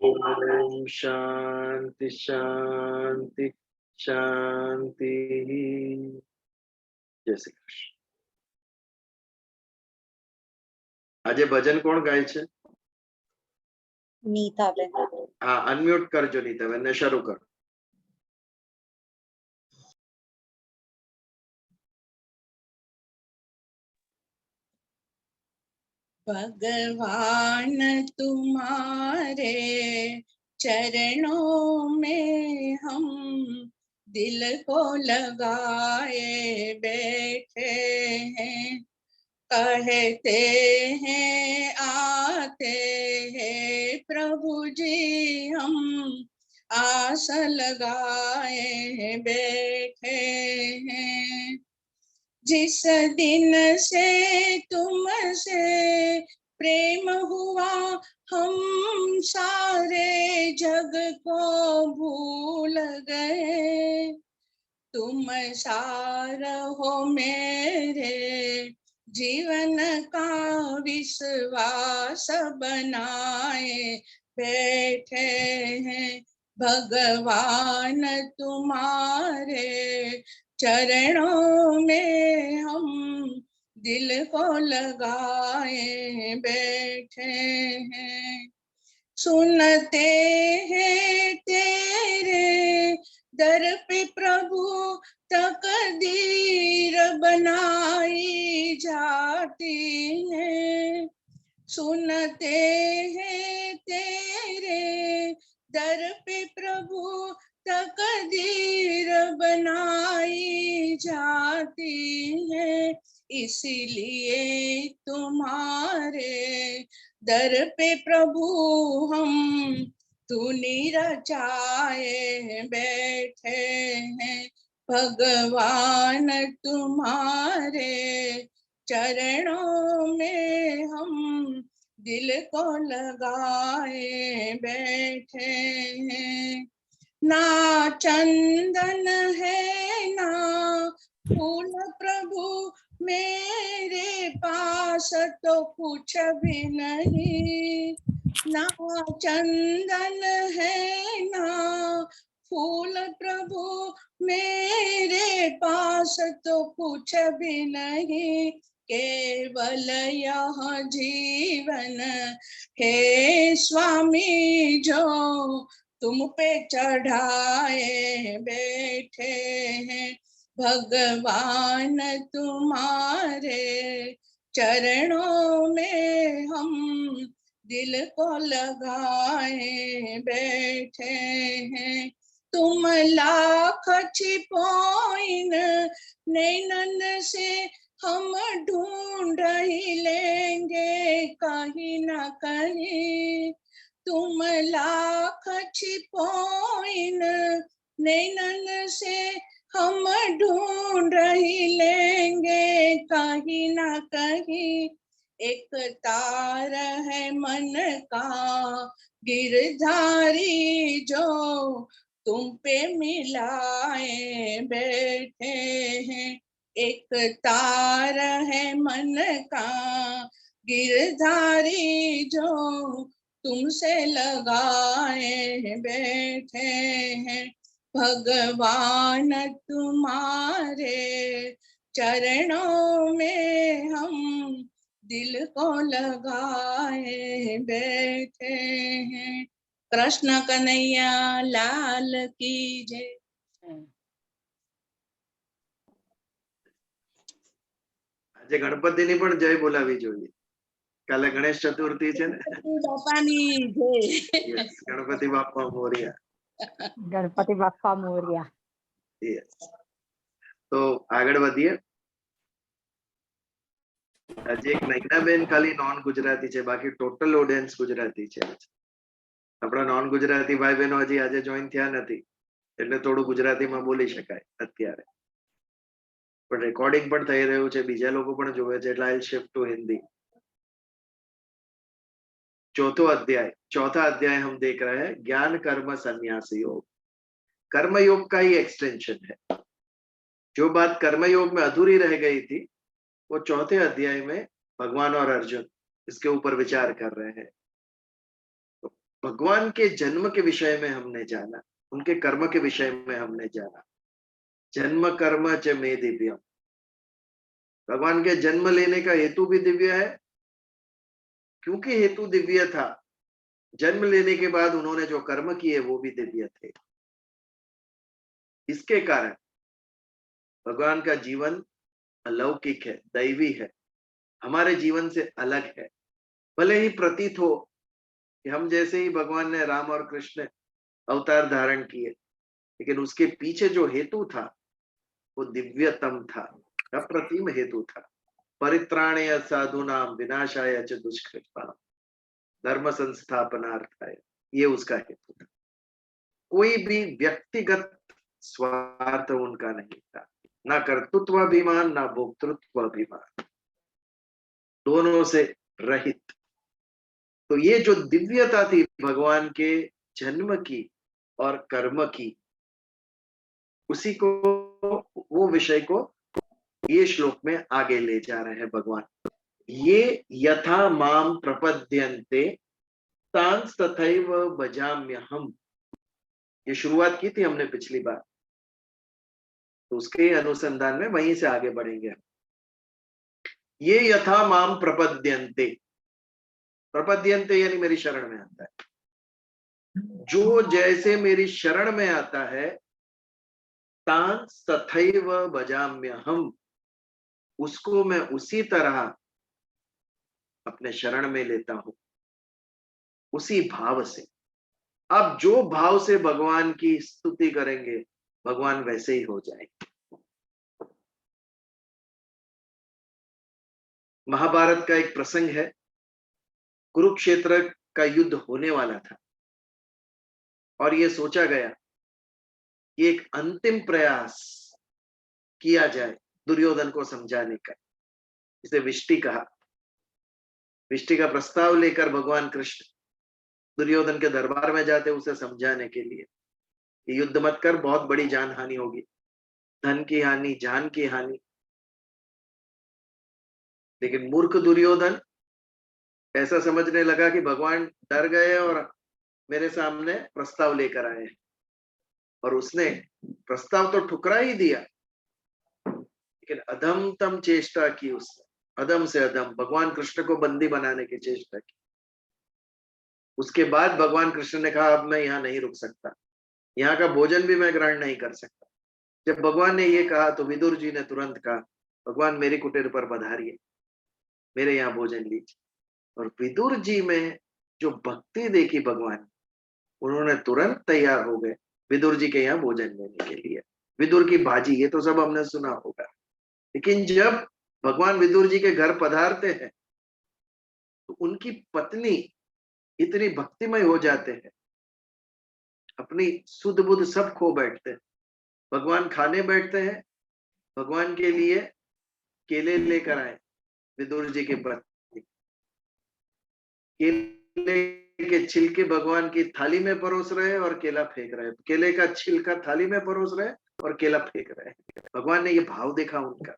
ओम शांति शांति शांति। जय श्री कृष्ण। આજે ભજન કોણ ગાય છે? નીતાબેન. હા, અનમ્યુટ કરજો નીતાબેન ને શરૂ કરો. भगवान तुम्हारे चरणों में हम दिल को लगाए बैठे हैं, कहते हैं आते हैं प्रभु जी हम आस लगाए बैठे हैं। जिस दिन से तुमसे प्रेम हुआ हम सारे जग को भूल गए, तुम सार हो मेरे जीवन का विश्वास बनाए बैठे हैं। भगवान तुम्हारे चरणों में हम दिल को लगाए बैठे हैं। सुनते हैं तेरे दर पे प्रभु तकदीर बनाई जाती है, सुनते हैं तेरे दर पे प्रभु तकदीर बनाई जाती है, इसीलिए तुम्हारे दर पे प्रभु हम तूने रचाए बैठे हैं। भगवान तुम्हारे चरणों में हम दिल को लगाए बैठे हैं। ना चंदन है ना फूल प्रभु मेरे पास तो कुछ भी नहीं, ना चंदन है ना फूल प्रभु मेरे पास तो कुछ भी नहीं, केवल यह जीवन है स्वामी जो तुम पे चढ़ाए बैठे हैं। भगवान तुम्हारे चरणों में हम दिल को लगाए बैठे हैं। तुम लाख छिपोइन नैनन से हम ढूंढ ही लेंगे कहीं न कहीं, तुम लाख छिपोइन नैनन से हम ढूंढ ही लेंगे कहीं न कहीं, एक तार है मन का गिरधारी जो तुम पे मिलाए बैठे हैं, एक तार है मन का गिरधारी जो तुमसे लगाए बैठे हैं। भगवान तुम्हारे चरणों में हम दिल को लगाए बैठे हैं। कृष्ण कन्हैया लाल की जय। આજે ગણપતિની પણ જય બોલાવી જોઈએ. કાલે ગણેશ ચતુર્થી છે ને. બાપાની જય. ગણપતિ બાપા મોરયા. ગણપતિ બાપા મોરયા. તો આગળ વધીએ. આજે એક નૈનાબેન ખાલી નોન ગુજરાતી છે, બાકી ટોટલ ઓડિયન્સ ગુજરાતી છે. આપણા નોન ગુજરાતી ભાઈ બહેનો હજી આજે જોઈન થયા નથી એટલે થોડું ગુજરાતીમાં બોલી શકાય અત્યારે, પણ રેકોર્ડિંગ પણ થઈ રહ્યું છે, બીજા લોકો પણ જોવે છે એટલે આઈ શિફ્ટ ટુ हिंदी। चौथा अध्याय हम देख रहे हैं ज्ञान कर्म संन्यास योग। कर्मयोग का ही एक्सटेंशन है। जो बात कर्मयोग में अधूरी रह गई थी वो चौथे अध्याय में भगवान और अर्जुन इसके ऊपर विचार कर रहे हैं। भगवान के जन्म के विषय में हमने जाना, उनके कर्म के विषय में हमने जाना। जन्म कर्म च मे दिव्यम, भगवान के जन्म लेने का हेतु भी दिव्य है, क्योंकि हेतु दिव्य था, जन्म लेने के बाद उन्होंने जो कर्म किए वो भी दिव्य थे। इसके कारण भगवान का जीवन अलौकिक है, दैवी है, हमारे जीवन से अलग है। भले ही प्रतीत हो कि हम जैसे ही भगवान ने राम और कृष्ण अवतार धारण किए, लेकिन उसके पीछे जो हेतु था वो दिव्यतम था, अप्रतिम हेतु था। परित्राणय साधूनाम विनाशाय च दुष्कृताम धर्म संस्थापनार्थाय, ये उसका हेतु था। कोई भी व्यक्तिगत स्वार्थ उनका नहीं था, ना कर्तृत्वाभिमान ना भोक्तृत्वाभिमान, दोनों से रहित। तो ये जो दिव्यता थी भगवान के जन्म की और कर्म की, उसी को, वो विषय को ये श्लोक में आगे ले जा रहे हैं भगवान। ये यथा माम प्रपद्यन्ते तांस तथैव भजाम्यहम्, ये शुरुआत की थी हमने पिछली बार, तो उसके अनुसंधान में वहीं से आगे बढ़ेंगे हम। ये यथा माम प्रपद्यन्ते, प्रपद्यन्ते यानी मेरी शरण में आता है, जो जैसे मेरी शरण में आता है, तांस तथैव भजाम्यहम्, उसको मैं उसी तरह अपने शरण में लेता हूं, उसी भाव से। अब जो भाव से भगवान की स्तुति करेंगे, भगवान वैसे ही हो जाएंगे। महाभारत का एक प्रसंग है, कुरुक्षेत्र का युद्ध होने वाला था और ये सोचा गया कि एक अंतिम प्रयास किया जाए दुर्योधन को समझाने का। इसे विष्टि कहा। विष्टि का प्रस्ताव लेकर भगवान कृष्ण दुर्योधन के दरबार में जाते उसे समझाने के लिए, कि युद्ध मत कर, बहुत बड़ी जान हानि होगी, धन की हानि, जान की हानि। लेकिन मूर्ख दुर्योधन ऐसा समझने लगा कि भगवान डर गए और मेरे सामने प्रस्ताव लेकर आए हैं, और उसने प्रस्ताव तो ठुकरा ही दिया, लेकिन अधमतम चेष्टा की उसने, अधम से अधम भगवान कृष्ण को बंदी बनाने की चेष्टा की। उसके बाद भगवान कृष्ण ने कहा, अब मैं यहाँ नहीं रुक सकता, यहाँ का भोजन भी मैं ग्रहण नहीं कर सकता। जब भगवान ने ये कहा तो विदुर जी ने तुरंत कहा, भगवान मेरी कुटीर पर पधारिए, मेरे यहाँ भोजन लीजिए। और विदुर जी में जो भक्ति देखी भगवान, उन्होंने तुरंत तैयार हो गए विदुर जी के यहाँ भोजन लेने के लिए। विदुर की भाजी, ये तो सब हमने सुना होगा, लेकिन जब भगवान विदुर जी के घर पधारते हैं तो उनकी पत्नी इतनी भक्तिमय हो जाते हैं, अपनी सुध बुध सब खो बैठते हैं। भगवान खाने बैठते हैं, भगवान के लिए केले लेकर आए विदुर जी के पत्नी, केले के छिलके भगवान की थाली में परोस रहे और केला फेंक रहे, केले का छिलका थाली में परोस रहे और केला फेंक रहे। भगवान ने ये भाव देखा उनका,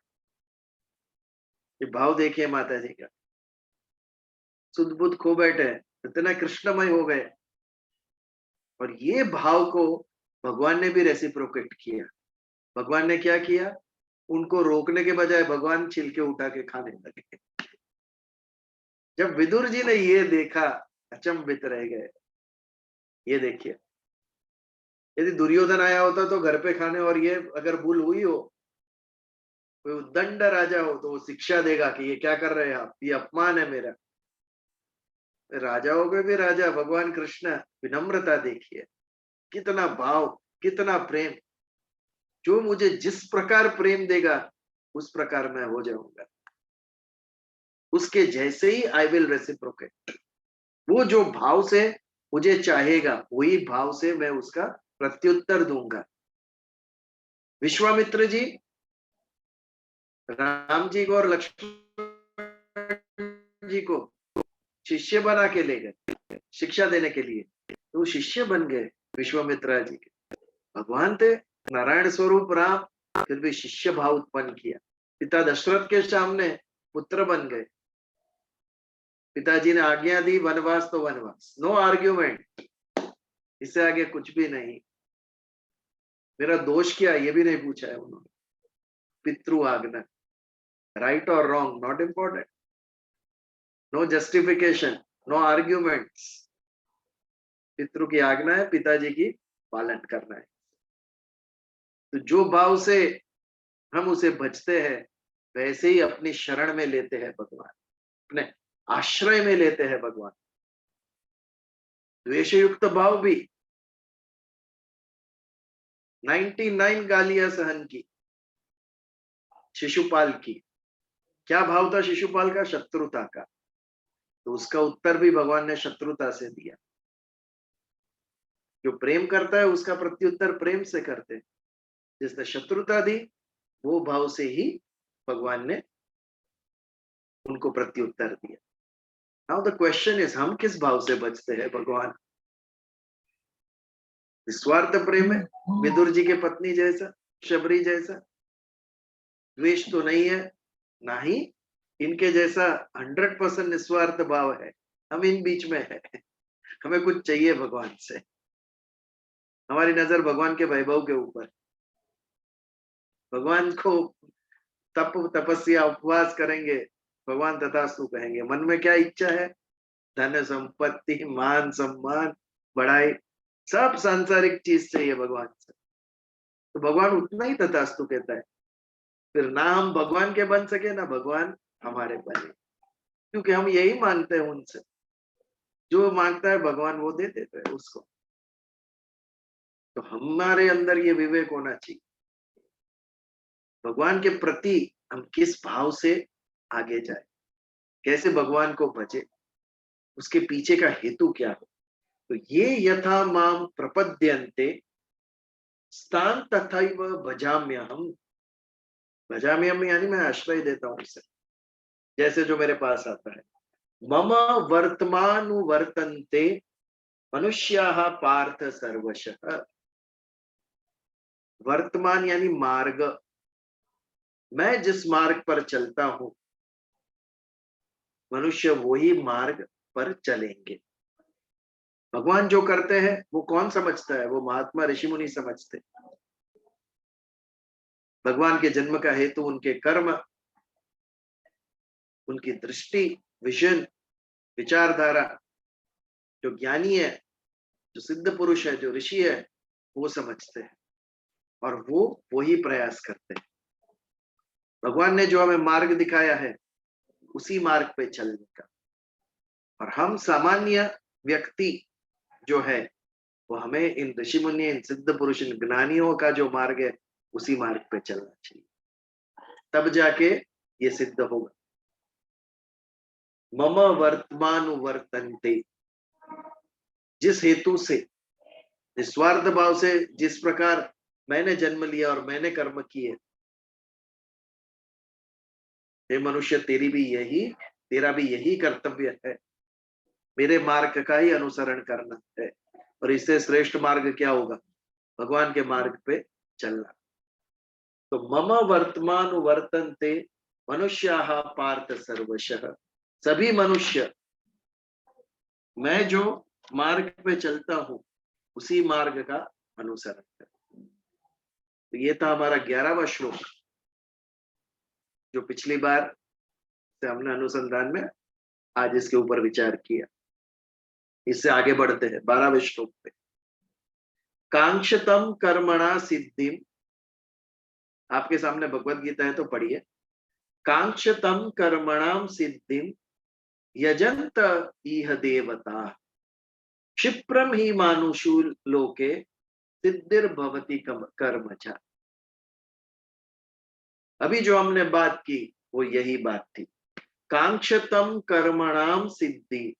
ये भाव देखिए माता जी का, सुध बुध खो बैठे, इतना कृष्णमय हो गए। और ये भाव को भगवान ने भी रेसिप्रोकेट किया। भगवान ने क्या किया, उनको रोकने के बजाय भगवान छिलके उठा के खाने लगे। जब विदुर जी ने ये देखा, अचंभित रह गए। ये देखिए, यदि दुर्योधन आया होता तो घर पे खाने, और ये अगर भूल हुई हो, कोई उद्दंड राजा हो तो वो शिक्षा देगा कि ये क्या कर रहे हैं आप, ये अपमान है मेरा। राजाओं के भी राजा भगवान कृष्ण, विनम्रता देखिए, कितना भाव, कितना प्रेम। जो मुझे जिस प्रकार प्रेम देगा उस प्रकार मैं हो जाऊंगा, उसके जैसे ही आई विल रेसिप्रोकेट। वो जो भाव से मुझे चाहेगा वही भाव से मैं उसका प्रत्युत्तर दूंगा। विश्वामित्र जी राम जी को और लक्ष्मण जी को शिष्य बना के ले गए शिक्षा देने के लिए, तो वो शिष्य बन गए विश्वामित्र जी के। भगवान थे, नारायण स्वरूप राम, फिर भी शिष्य भाव उत्पन्न किया। पिता दशरथ के सामने पुत्र बन गए। पिताजी ने आज्ञा दी वनवास तो वनवास, नो आर्ग्यूमेंट, इससे आगे कुछ भी नहीं। मेरा दोष क्या है ये भी नहीं पूछा है उन्होंने। पितृ आज्ञा, राइट और wrong not important, no justification, no arguments. पितृ की आज्ञा है, पिताजी की पालन करना है। तो जो भाव से हम उसे भजते हैं वैसे ही अपनी शरण में लेते हैं भगवान, अपने आश्रय में लेते हैं भगवान। द्वेष युक्त भाव भी 99 गालियां सहन की शिशुपाल की। क्या भाव था शिशुपाल का? शत्रुता का। तो उसका उत्तर भी भगवान ने शत्रुता से दिया। जो प्रेम करता है उसका प्रत्युत्तर प्रेम से करते हैं। जिसने शत्रुता दी वो भाव से ही भगवान ने उनको प्रत्युत्तर दिया। नाउ द क्वेश्चन इज, हम किस भाव से बचते हैं भगवान? निस्वार्थ प्रेम है, विदुर जी के पत्नी जैसा, शबरी जैसा? द्वेष तो नहीं है, ना ही इनके जैसा 100% निस्वार्थ भाव है। हम इन बीच में है। हमें कुछ चाहिए भगवान से। हमारी नजर भगवान के वैभव के ऊपर। भगवान को तपस्या उपवास करेंगे, भगवान तथास्तु कहेंगे। मन में क्या इच्छा है? धन संपत्ति, मान सम्मान, बड़ाई, सब सांसारिक चीज चाहिए भगवान से। तो भगवान उतना ही तथास्तु कहता है। फिर ना हम भगवान के बन सके ना भगवान हमारे बने, क्योंकि हम यही मांगते हैं उनसे। जो मांगता है भगवान वो दे देते हैं उसको। तो हमारे अंदर ये विवेक होना चाहिए, भगवान के प्रति हम किस भाव से आगे जाए, कैसे भगवान को भजे, उसके पीछे का हेतु क्या हो। तो ये यथा माम प्रपद्यन्ते स्थान तथैव भजाम्यहम्। भजाम्यहम् यानी मैं आश्रय देता हूं उसे, जैसे जो मेरे पास आता है। मम वर्तमानुवर्तन्ते मनुष्याः पार्थ सर्वशः। वर्तमान यानी मार्ग, मैं जिस मार्ग पर चलता हूं मनुष्य वही मार्ग पर चलेंगे। भगवान जो करते हैं वो कौन समझता है? वो महात्मा ऋषि मुनि समझते। भगवान के जन्म का हेतु उनके कर्म, उनकी दृष्टि, विजन, विचारधारा। जो ज्ञानी है, जो सिद्ध पुरुष है, जो ऋषि है, वो समझते हैं और वो वही प्रयास करते हैं। भगवान ने जो हमें मार्ग दिखाया है उसी मार्ग पे चलने का। और हम सामान्य व्यक्ति जो है वो हमें इन ऋषि मुनि, इन सिद्ध पुरुष, इन ज्ञानियों का जो मार्ग है उसी मार्ग पे चलना चाहिए, तब जाके ये सिद्ध होगा। मम वर्तमानुवर्तन्ते, जिस हेतु से, निस्वार्थ भाव से, जिस प्रकार मैंने जन्म लिया और मैंने कर्म किए, हे मनुष्य तेरा भी यही कर्तव्य है, मेरे मार्ग का ही अनुसरण करना है। और इससे श्रेष्ठ मार्ग क्या होगा? भगवान के मार्ग पे चलना। तो मम वर्तमान वर्तन्ते मनुष्याः पार्थ सर्वशः। सभी मनुष्य मैं जो मार्ग पे चलता हूं उसी मार्ग का अनुसरण करें। तो ये था हमारा 11वां श्लोक, जो पिछली बार से हमने अनुसंधान में आज इसके ऊपर विचार किया। इससे आगे बढ़ते हैं 12वें श्लोक पे। कांक्षतम कर्मणा सिद्धिम, आपके सामने भगवत गीता है तो पढ़िए। कांक्षतम कर्मणाम सिद्धिम यजंत इह देवता क्षिप्रम ही मानुषु लोके सिद्धिर्भवति कर्मजा। अभी जो हमने बात की वो यही बात थी। कांक्षतम कर्मणाम सिद्धि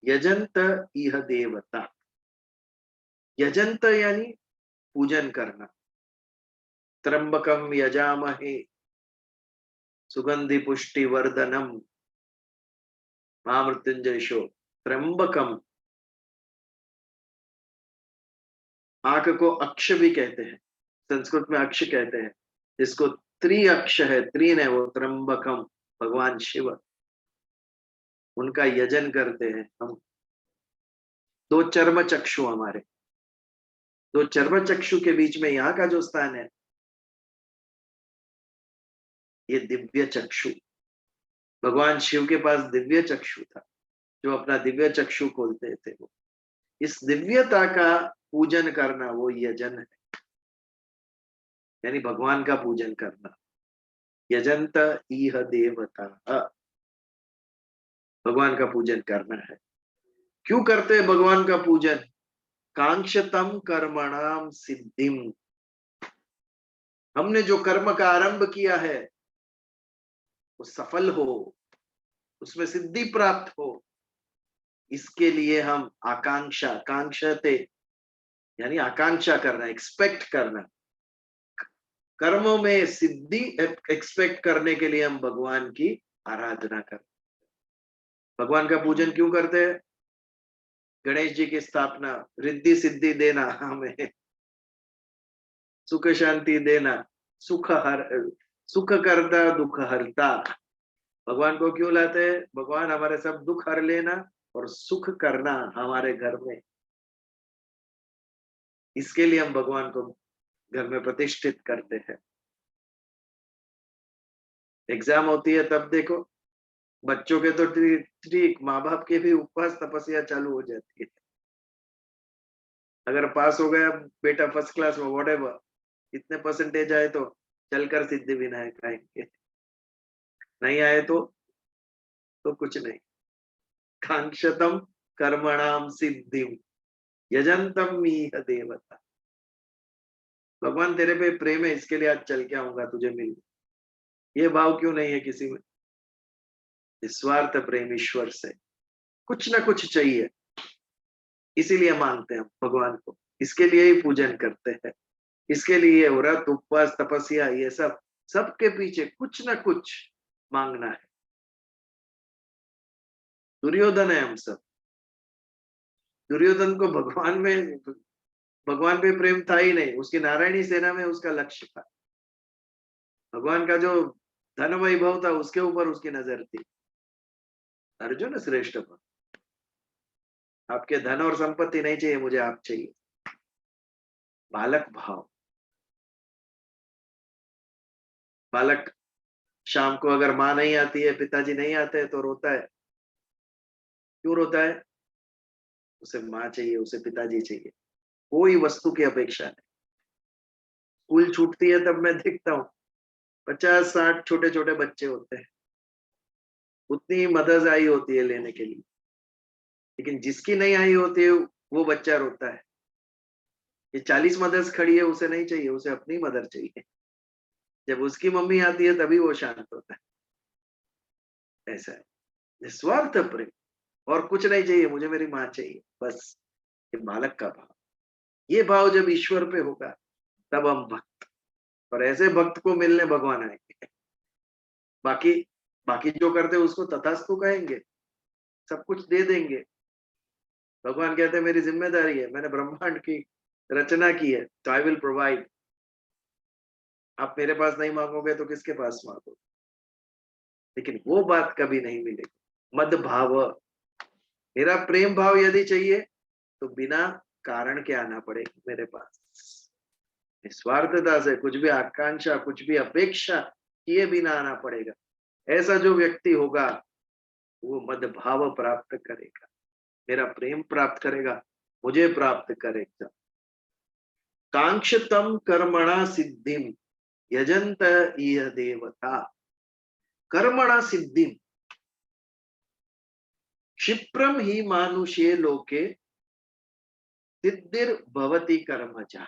यजंत इह देवता। यजंत यानी पूजन करना। त्र्यंबकम यजामहे सुगंधि पुष्टि वर्धनम महामृत्युंजय शो। त्र्यंबकम, आंख को अक्ष भी कहते हैं, संस्कृत में अक्ष कहते हैं, जिसको त्रिअक्ष है, त्रीन है, वो त्र्यंबकम भगवान शिव, उनका यजन करते हैं हम। 2 चर्म चक्षु हमारे, तो चर्म चक्षु के बीच में यहाँ का जो स्थान है, ये दिव्य चक्षु, भगवान शिव के पास दिव्य चक्षु था, जो अपना दिव्य चक्षु खोलते थे। वो इस दिव्यता का पूजन करना वो यजन है, यानी भगवान का पूजन करना। यजंत इह देवता, भगवान का पूजन करना है। क्यों करते हैं भगवान का पूजन? कांक्षतम कर्मणाम सिद्धिम, हमने जो कर्म का आरंभ किया है वो सफल हो, उसमें सिद्धि प्राप्त हो, इसके लिए हम आकांक्षा, कांक्षते यानी आकांक्षा करना, एक्सपेक्ट करना, कर्मों में सिद्धि एक्सपेक्ट करने के लिए हम भगवान की आराधना करते। भगवान का पूजन क्यों करते हैं? गणेश जी की स्थापना, रिद्धि सिद्धि देना, हमें सुख शांति देना, सुख करता दुख हरता। भगवान को क्यों लाते हैं? भगवान हमारे सब दुख हर लेना और सुख करना हमारे घर में, इसके लिए हम भगवान को घर में प्रतिष्ठित करते हैं। एग्जाम होती है तब देखो, बच्चों के तो ठीक, माँ बाप के भी उपवास तपस्या चालू हो जाती है। अगर पास हो गया बेटा फर्स्ट क्लास में, व्हाटएवर, इतने परसेंटेज आए तो चलकर सिद्धि विनायक आएंगे, नहीं आए तो कुछ नहीं। कांक्षतम कर्मणाम सिद्धिम यजंतम इह देवता। भगवान तेरे पे प्रेम है, इसके लिए आज चल के आऊंगा तुझे मिल। ये भाव क्यों नहीं है किसी में? निस्वार्थ प्रेम ईश्वर से, कुछ ना कुछ चाहिए, इसीलिए मानते हैं भगवान को, इसके लिए ही पूजन करते हैं, इसके लिए व्रत उपवास तपस्या, ये सब सबके पीछे कुछ ना कुछ मांगना है। दुर्योधन है हम सब, दुर्योधन को भगवान पे प्रेम था ही नहीं, उसकी नारायणी सेना में उसका लक्ष्य था। भगवान का जो धन वैभव था उसके ऊपर उसकी नजर थी। अर्जुन श्रेष्ठ पर, आपके धन और संपत्ति नहीं चाहिए मुझे, आप चाहिए। बालक भाव, बालक शाम को अगर माँ नहीं आती है, पिताजी नहीं आते हैं तो रोता है। क्यों रोता है? उसे माँ चाहिए, उसे पिताजी चाहिए, कोई वस्तु की अपेक्षा नहीं। स्कूल छूटती है तब मैं देखता हूँ 50-60 छोटे छोटे बच्चे होते हैं, उतनी मदर्स आई होती है लेने के लिए, लेकिन जिसकी नहीं आई होती है वो बच्चा रोता है। ये 40 मदर्स खड़ी है, उसे नहीं चाहिए, उसे अपनी मदर चाहिए। जब उसकी मम्मी आती है तभी वो शांत होता है। ऐसा है निस्वार्थ प्रेम, और कुछ नहीं चाहिए, मुझे मेरी माँ चाहिए बस। ये बालक का भाव, ये भाव जब ईश्वर पे होगा तब हम भक्त, और ऐसे भक्त को मिलने भगवान आएंगे। बाकी बाकी जो करते उसको तथास्तु कहेंगे, सब कुछ दे देंगे। भगवान कहते हैं मेरी जिम्मेदारी है, मैंने ब्रह्मांड की रचना की है, तो आई विल प्रोवाइड। आप मेरे पास नहीं मांगोगे तो किसके पास मांगोगे? लेकिन वो बात कभी नहीं मिलेगी। मद भाव, मेरा प्रेम भाव यदि चाहिए तो बिना कारण के आना पड़ेगा मेरे पास, निस्वार्थता से, कुछ भी आकांक्षा, कुछ भी अपेक्षा किए बिना आना पड़ेगा। ऐसा जो व्यक्ति होगा वो मद भाव प्राप्त करेगा, मेरा प्रेम प्राप्त करेगा, मुझे प्राप्त करेगा। कांक्षतम कर्मणा सिद्धिम यजंत इह देवता। कर्मणा सिद्धिम, क्षिप्रम ही मानुषे लोके सिद्धिर भवति कर्मजा।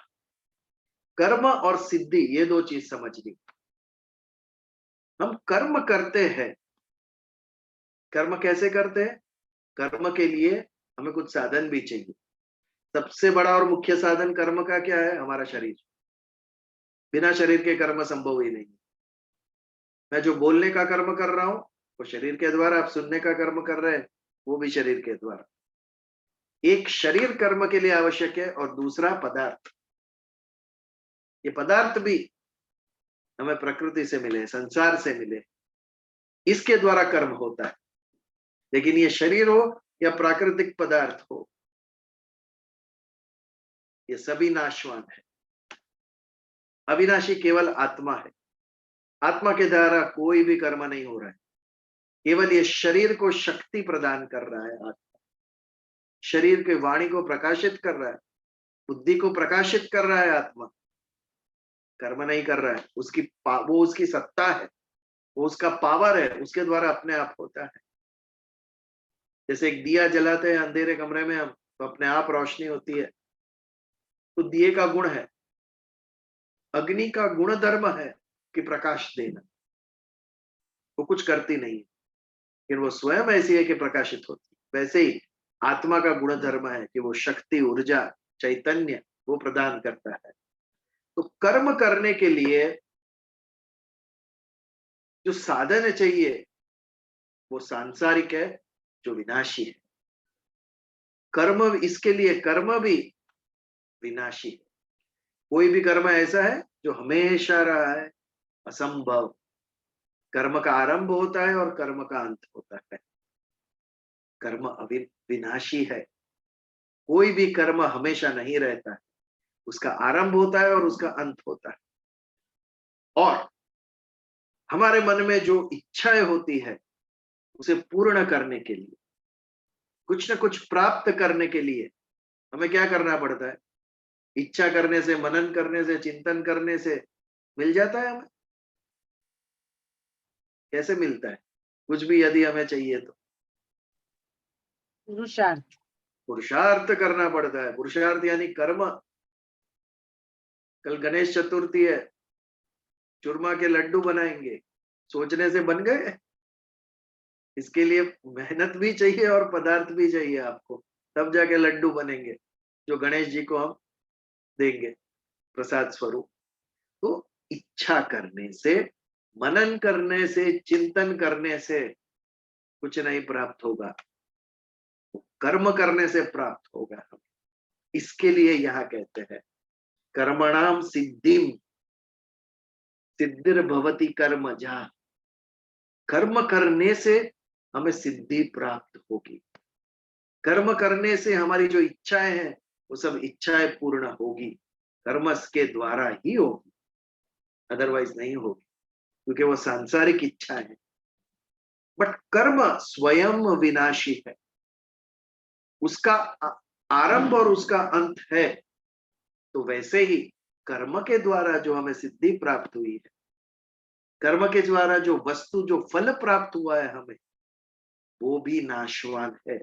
कर्म और सिद्धि ये दो चीज समझनी। हम कर्म करते हैं, कर्म कैसे करते हैं? कर्म के लिए हमें कुछ साधन भी चाहिए। सबसे बड़ा और मुख्य साधन कर्म का क्या है? हमारा शरीर। बिना शरीर के कर्म संभव ही नहीं। मैं जो बोलने का कर्म कर रहा हूं वो शरीर के द्वारा, आप सुनने का कर्म कर रहे हैं वो भी शरीर के द्वारा। एक शरीर कर्म के लिए आवश्यक है और दूसरा पदार्थ। ये पदार्थ भी हमें प्रकृति से मिले, संसार से मिले, इसके द्वारा कर्म होता है। लेकिन ये शरीर हो या प्राकृतिक पदार्थ हो, ये सभी नाशवान है। अविनाशी केवल आत्मा है। आत्मा के द्वारा कोई भी कर्म नहीं हो रहा है, केवल ये शरीर को शक्ति प्रदान कर रहा है। आत्मा शरीर के वाणी को प्रकाशित कर रहा है, बुद्धि को प्रकाशित कर रहा है। आत्मा कर्म नहीं कर रहा है, वो उसकी सत्ता है, वो उसका पावर है, उसके द्वारा अपने आप होता है। जैसे एक दिया जलाते हैं अंधेरे कमरे में हम, तो अपने आप रोशनी होती है, तो दिए का गुण है। अग्नि का गुण धर्म है कि प्रकाश देना, वो कुछ करती नहीं, लेकिन वो स्वयं ऐसी है कि प्रकाशित होती है। वैसे ही आत्मा का गुण धर्म है कि वो शक्ति, ऊर्जा, चैतन्य वो प्रदान करता है। तो कर्म करने के लिए जो साधन चाहिए वो सांसारिक है, जो विनाशी है। कर्म, इसके लिए कर्म भी विनाशी है। कोई भी कर्म ऐसा है जो हमेशा रहा है, असंभव। कर्म का आरंभ होता है और कर्म का अंत होता है। कर्म विनाशी है। कोई भी कर्म हमेशा नहीं रहता है, उसका आरंभ होता है और उसका अंत होता है। और हमारे मन में जो इच्छाएं होती है उसे पूर्ण करने के लिए, कुछ न कुछ प्राप्त करने के लिए हमें क्या करना पड़ता है? इच्छा करने से, मनन करने से, चिंतन करने से मिल जाता है हमें? कैसे मिलता है? कुछ भी यदि हमें चाहिए तो पुरुषार्थ। पुरुषार्थ करना पड़ता है। पुरुषार्थ यानी कर्म। कल गणेश चतुर्थी है, चूरमा के लड्डू बनाएंगे, सोचने से बन गए? इसके लिए मेहनत भी चाहिए और पदार्थ भी चाहिए आपको, तब जाके लड्डू बनेंगे जो गणेश जी को हम देंगे प्रसाद स्वरूप। तो इच्छा करने से, मनन करने से, चिंतन करने से कुछ नहीं प्राप्त होगा, कर्म करने से प्राप्त होगा। इसके लिए यहाँ कहते हैं कर्मणाम सिद्धिम सिद्धिर्भवति कर्मजा। कर्म करने से हमें सिद्धि प्राप्त होगी। कर्म करने से हमारी जो इच्छाएं हैं वो सब इच्छाएं पूर्ण होगी। कर्म के द्वारा ही होगी, अदरवाइज नहीं होगी, क्योंकि वो सांसारिक इच्छा है। बट कर्म स्वयं विनाशी है, उसका आरंभ और उसका अंत है। तो वैसे ही कर्म के द्वारा जो हमें सिद्धि प्राप्त हुई है, कर्म के द्वारा जो वस्तु, जो फल प्राप्त हुआ है हमें, वो भी नाशवान है।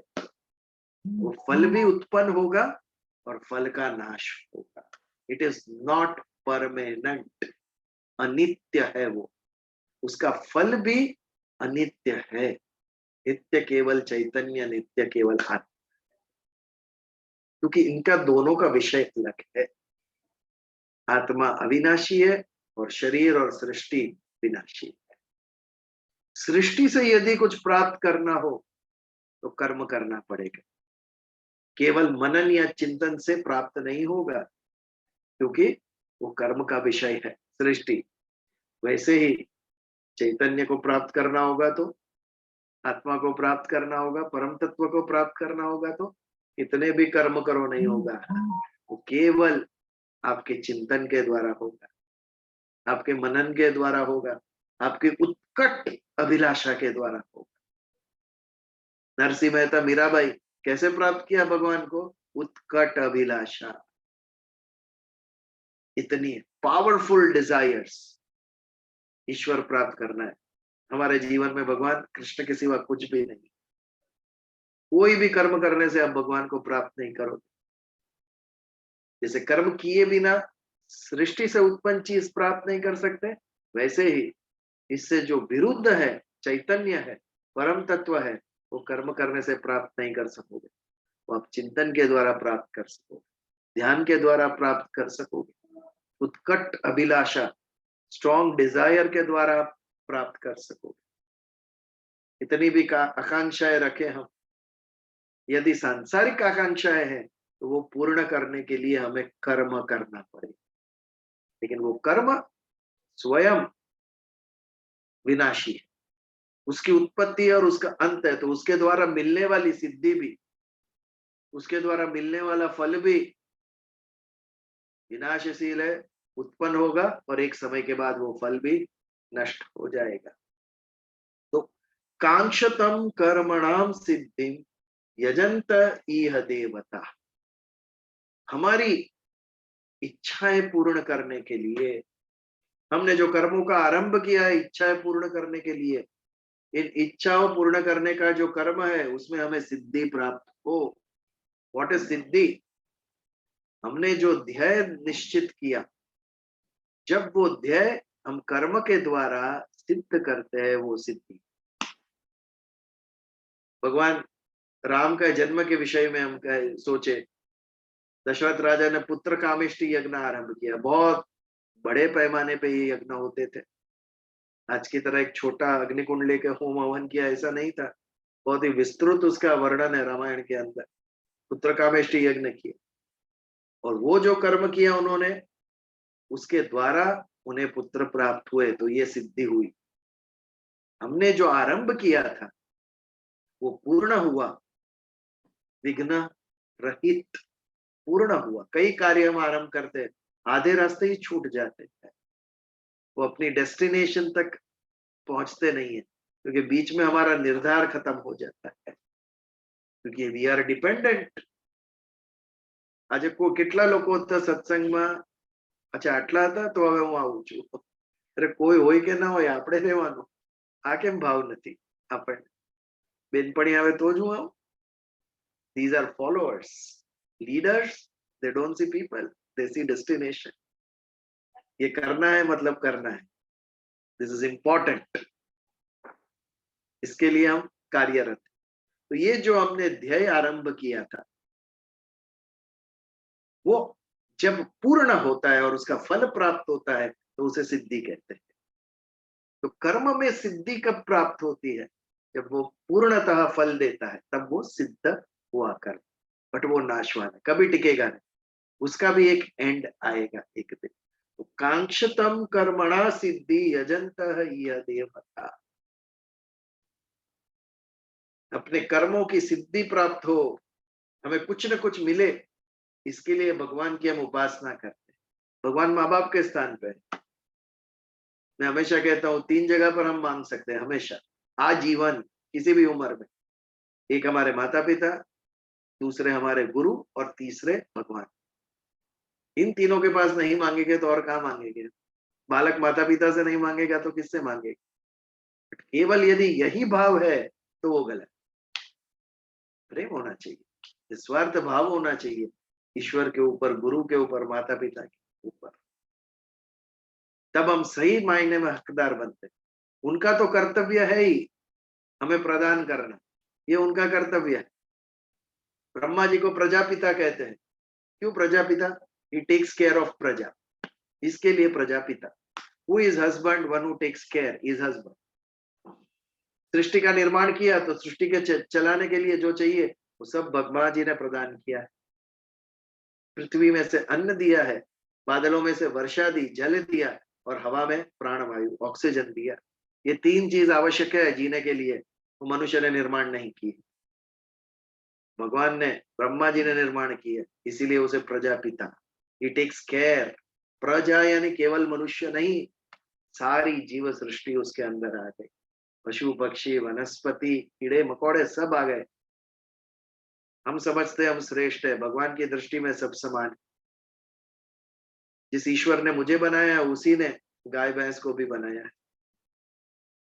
वो फल भी उत्पन्न होगा और फल का नाश होगा। इट इज नॉट परमानेंट, अनित्य है वो। उसका फल भी अनित्य है। नित्य केवल चैतन्य, नित्य केवल आत्मा, क्योंकि इनका दोनों का विषय अलग है। आत्मा अविनाशी है और शरीर और सृष्टि विनाशी है। सृष्टि से यदि कुछ प्राप्त करना हो तो कर्म करना पड़ेगा। केवल मनन या चिंतन से प्राप्त नहीं होगा, क्योंकि वो कर्म का विषय है सृष्टि। वैसे ही चैतन्य को प्राप्त करना होगा तो, आत्मा को प्राप्त करना होगा, परम तत्व को प्राप्त करना होगा तो कितने भी कर्म करो नहीं होगा। वो केवल आपके चिंतन के द्वारा होगा, आपके मनन के द्वारा होगा, आपकी उत्कट अभिलाषा के द्वारा होगा। नरसिंह मेहता, मीराबाई कैसे प्राप्त किया भगवान को? उत्कट अभिलाषा। इतनी पावरफुल डिजायर्स ईश्वर प्राप्त करना है। हमारे जीवन में भगवान कृष्ण के सिवा कुछ भी नहीं। कोई भी कर्म करने से आप भगवान को प्राप्त नहीं करोगे। जैसे कर्म किए बिना सृष्टि से उत्पन्न चीज प्राप्त नहीं कर सकते, वैसे ही इससे जो विरुद्ध है, चैतन्य है, परम तत्व है, वो कर्म करने से प्राप्त नहीं कर सकोगे। वो आप चिंतन के द्वारा प्राप्त कर सकोगे, ध्यान के द्वारा प्राप्त कर सकोगे, उत्कट अभिलाषा, स्ट्रॉन्ग डिजायर के द्वारा आप प्राप्त कर सकोगे। इतनी भी आकांक्षाएं रखे हम, यदि सांसारिक आकांक्षाएं हैं तो वो पूर्ण करने के लिए हमें कर्म करना पड़ेगा। लेकिन वो कर्म स्वयं विनाशी है, उसकी उत्पत्ति और उसका अंत है। तो उसके द्वारा मिलने वाली सिद्धि भी, उसके द्वारा मिलने वाला फल भी विनाशशील है, उत्पन्न होगा और एक समय के बाद वो फल भी नष्ट हो जाएगा। तो कांक्षतम कर्मणाम सिद्धिम यजंत इह देवता, हमारी इच्छाएं पूर्ण करने के लिए, हमने जो कर्मों का आरंभ किया है इच्छाएं पूर्ण करने के लिए, इन इच्छाओं पूर्ण करने का जो कर्म है उसमें हमें सिद्धि प्राप्त हो। व्हाट इज सिद्धि? हमने जो ध्येय निश्चित किया, जब वो ध्येय हम कर्म के द्वारा सिद्ध करते हैं, वो सिद्धि। भगवान राम का जन्म के विषय में हम सोचे, दशरथ राजा ने पुत्र कामेष्टि यज्ञ आरंभ किया। बहुत बड़े पैमाने पे ये यज्ञ होते थे, आज की तरह एक छोटा अग्निकुंड लेके होम हवन किया ऐसा नहीं था। बहुत ही विस्तृत उसका वर्णन है रामायण के अंदर। पुत्र कामेष्टि यज्ञ किया और वो जो कर्म किया उन्होंने, उसके द्वारा उन्हें पुत्र प्राप्त हुए, तो ये सिद्धि हुई। हमने जो आरंभ किया था वो पूर्ण हुआ, विघ्न रहित पूर्ण हुआ। कई कार्य हम आरंभ करते हैं, आधे रास्ते ही छूट जाते हैं, वो अपनी डेस्टिनेशन तक पहुंचते नहीं है, क्योंकि बीच में हमारा निर्धार खत्म हो जाता है, क्योंकि वी आर डिपेंडेंट। આજે કેટલા લોકો સત્સંગમાં, અચ્છા આટલા હતા તો હવે હું આવું છું, અરે કોઈ હોય કે ના હોય આપણે રહેવાનું, આ કેમ ભાવ નથી આપણને? બેનપણી આવે તો જ હું આવું? These are followers. Leaders, they don't see people, they see destination. ये करना है मतलब करना है, this is important, इसके लिए हम कार्यरत। तो ये जो हमने ध्येय आरंभ किया था, वो जब पूर्ण होता है और उसका फल प्राप्त होता है तो उसे सिद्धि कहते हैं। तो कर्म में सिद्धि कब प्राप्त होती है? जब वो पूर्णतः फल देता है, तब वो सिद्ध हुआ कर्म। बट वो नाशवान है, कभी टिकेगा नहीं, उसका भी एक एंड आएगा एक दिन। तो कांक्षतम कर्मणा सिद्धि यजंतः इह देवता, अपने कर्मों की सिद्धि प्राप्त हो, हमें कुछ न कुछ मिले, इसके लिए भगवान की हम उपासना करते हैं। भगवान माँ बाप के स्थान पे है। मैं हमेशा कहता हूँ 3 जगह पर हम मांग सकते हैं हमेशा, आजीवन, किसी भी उम्र में। एक हमारे माता पिता, दूसरे हमारे गुरु और तीसरे भगवान। इन तीनों के पास नहीं मांगेंगे तो और कहाँ मांगेंगे? बालक माता पिता से नहीं मांगेगा तो किससे मांगेगा? केवल यदि यही भाव है तो वो गलत। प्रेम होना चाहिए, निस्वार्थ भाव होना चाहिए ईश्वर के ऊपर, गुरु के ऊपर, माता पिता के ऊपर, तब हम सही मायने में हकदार बनते हैं। उनका तो कर्तव्य है ही हमें प्रदान करना, ये उनका कर्तव्य है। ब्रह्मा जी को प्रजापिता कहते हैं। क्यों प्रजापिता? ही टेक्स केयर ऑफ प्रजा, इसके लिए प्रजापिता। Who is husband? One who takes care is husband. सृष्टि का निर्माण किया तो सृष्टि के चलाने के लिए जो चाहिए वो सब भगवान जी ने प्रदान किया है। पृथ्वी में से अन्न दिया है, बादलों में से वर्षा दी, जल दिया और हवा में प्राणवायु ऑक्सीजन दिया। ये 3 चीज आवश्यक है जीने के लिए, वो मनुष्य ने निर्माण नहीं की, भगवान ने, ब्रह्मा जी ने निर्माण किया, इसीलिए उसे प्रजापिता। He takes care. प्रजा यानी केवल मनुष्य नहीं, सारी जीव सृष्टि उसके अंदर आ गई। पशु पक्षी वनस्पति कीड़े मकोड़े सब आ गए। हम समझते हम श्रेष्ठ है, भगवान की दृष्टि में सब समान है। जिस ईश्वर ने मुझे बनाया है उसी ने गाय भैंस को भी बनाया है,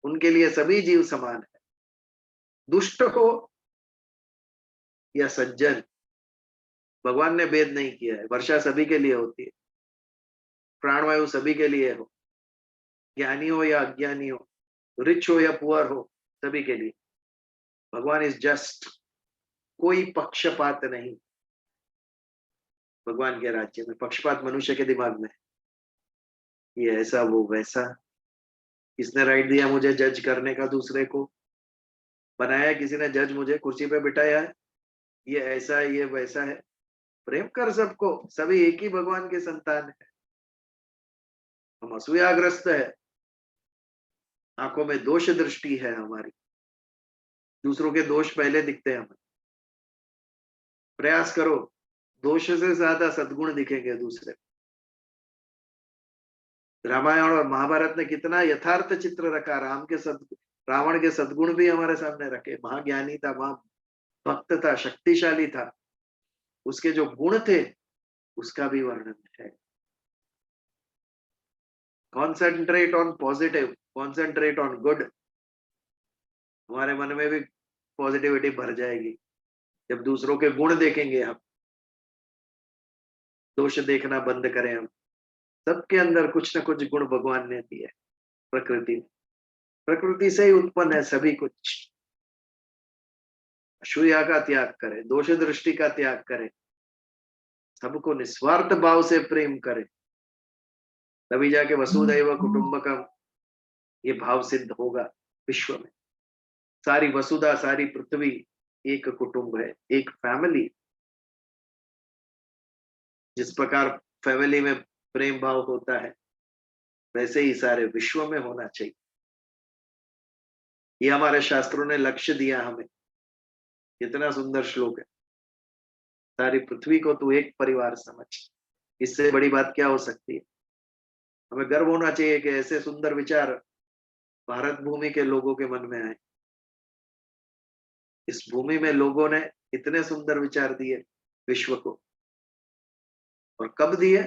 उनके लिए सभी जीव समान है। दुष्ट हो या सज्जन, भगवान ने भेद नहीं किया है। वर्षा सभी के लिए होती है, प्राणवायु सभी के लिए हो, ज्ञानी हो या अज्ञानी हो, रिच हो या पुअर हो, सभी के लिए। भगवान इज जस्ट, कोई पक्षपात नहीं। भगवान के राज्य में पक्षपात मनुष्य के दिमाग में, ये ऐसा वो वैसा। किसने राइट दिया मुझे जज करने का? दूसरे को बनाया किसी ने जज, मुझे कुर्सी पे बिठाया है, ये ऐसा है ये वैसा है। प्रेम कर सबको, सभी एक ही भगवान के संतान है। हम असूयाग्रस्त है, आंखों में दोष दृष्टि है हमारी, दूसरों के दोष पहले दिखते हैं हमें। प्रयास करो, दोष से ज्यादा सद्गुण दिखेंगे दूसरे। रामायण और महाभारत ने कितना यथार्थ चित्र रखा। रावण के सद्गुण भी हमारे सामने रखे। महाज्ञानी था, महाभक्त था, शक्तिशाली था, उसके जो गुण थे उसका भी वर्णन है। Concentrate on positive, concentrate on good, हमारे मन में भी पॉजिटिविटी भर जाएगी। जब दूसरों के गुण देखेंगे, हम दोष देखना बंद करें। हम सबके अंदर कुछ ना कुछ गुण भगवान ने दिए। प्रकृति से ही उत्पन्न है सभी कुछ। असूया का त्याग करें, दोष दृष्टि का त्याग करें, सबको निस्वार्थ भाव से प्रेम करें, तभी जाके वसुधैव कुटुंबकम ये भाव सिद्ध होगा विश्व में। सारी वसुधा, सारी पृथ्वी एक कुटुंब है, एक फैमिली। जिस प्रकार फैमिली में प्रेम भाव होता है, वैसे ही सारे विश्व में होना चाहिए। ये हमारे शास्त्रों ने लक्ष्य दिया हमें। कितना सुंदर श्लोक है, सारी पृथ्वी को तू एक परिवार समझ। इससे बड़ी बात क्या हो सकती है। हमें गर्व होना चाहिए कि ऐसे सुंदर विचार भारत भूमि के लोगों के मन में आए। इस भूमि में लोगों ने इतने सुंदर विचार दिए विश्व को। और कब दिए?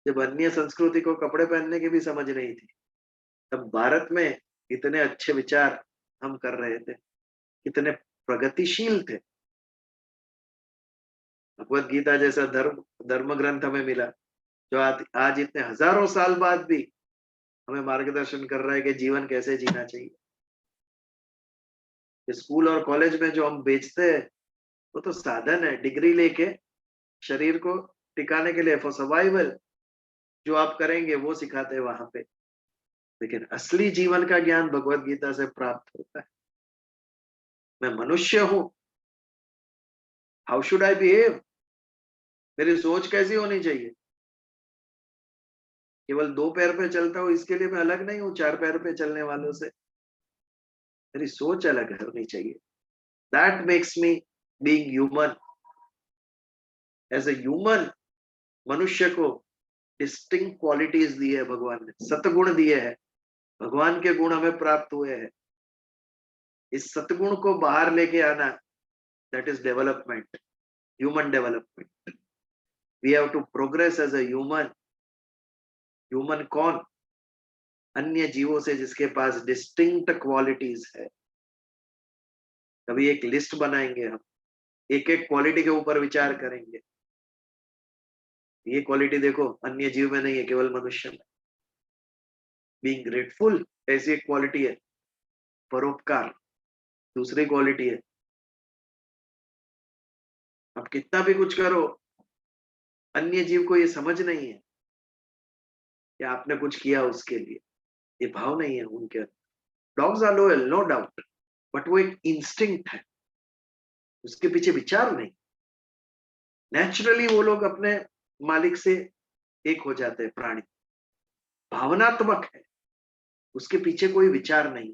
जब अन्य संस्कृति को कपड़े पहनने की भी समझ नहीं थी, तब भारत में इतने अच्छे विचार हम कर रहे थे, कितने प्रगतिशील थे। भगवत गीता जैसा धर्म ग्रंथ हमें मिला, जो आज इतने हजारों साल बाद भी हमें मार्गदर्शन कर रहा है कि जीवन कैसे जीना चाहिए। स्कूल और कॉलेज में जो हम बेचते हैं वो तो साधन है, डिग्री लेके शरीर को टिकाने के लिए, फॉर सर्वाइवल जो आप करेंगे वो सिखाते हैं वहां पे। लेकिन असली जीवन का ज्ञान भगवत गीता से प्राप्त होता है। मैं मनुष्य हूं, हाउ शुड आई बिहेव, मेरी सोच कैसी होनी चाहिए। केवल 2 पैर पे चलता हूं इसके लिए मैं अलग नहीं हूं 4 पैर पे चलने वालों से। मेरी सोच अलग होनी चाहिए। That makes me being human. As a human, मनुष्य को डिस्टिंक्ट क्वालिटीज दी है भगवान ने, सतगुण दिए हैं। भगवान के गुण हमें प्राप्त हुए हैं। इस सतगुण को बाहर लेके आना, that is development, human development. We have to progress as a human. Human कौन? अन्य जीवों से जिसके पास डिस्टिंक्ट क्वालिटीज है। कभी एक लिस्ट बनाएंगे हम, एक एक क्वालिटी के ऊपर विचार करेंगे। ये क्वालिटी देखो अन्य जीव में नहीं है, केवल मनुष्य में। बीइंग ग्रेटफुल ऐसी एक क्वालिटी है। परोपकार दूसरी क्वालिटी है। अब कितना भी कुछ करो, अन्य जीव को ये समझ नहीं है कि आपने कुछ किया उसके लिए। ये भाव नहीं है उनके अंदर। Dogs are loyal, no doubt, but वो एक इंस्टिंक्ट है, उसके पीछे विचार नहीं। नेचुरली वो लोग अपने मालिक से एक हो जाते हैं। प्राणी भावनात्मक है, उसके पीछे कोई विचार नहीं।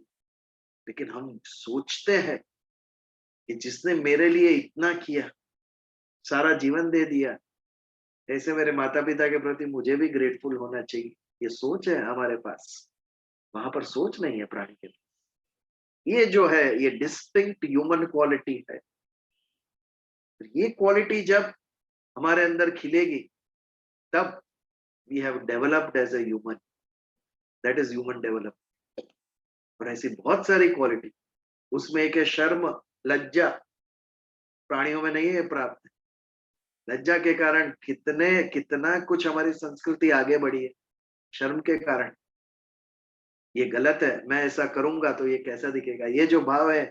लेकिन हम सोचते हैं कि जिसने मेरे लिए इतना किया, सारा जीवन दे दिया, ऐसे मेरे माता पिता के प्रति मुझे भी ग्रेटफुल होना चाहिए। ये सोच है हमारे पास, वहां पर सोच नहीं है प्राणी के लिए। ये जो है ये डिस्टिंक्ट ह्यूमन क्वालिटी है। ये क्वालिटी जब हमारे अंदर खिलेगी, तब we have developed as a human. That is human development. और ऐसी बहुत सारी क्वालिटी, उसमें एक है शर्म, लज्जा। प्राणियों में नहीं है प्राप्त। लज्जा के कारण कितना कुछ हमारी संस्कृति आगे बढ़ी है। शर्म के कारण ये गलत है, मैं ऐसा करूंगा तो ये कैसा दिखेगा, ये जो भाव है,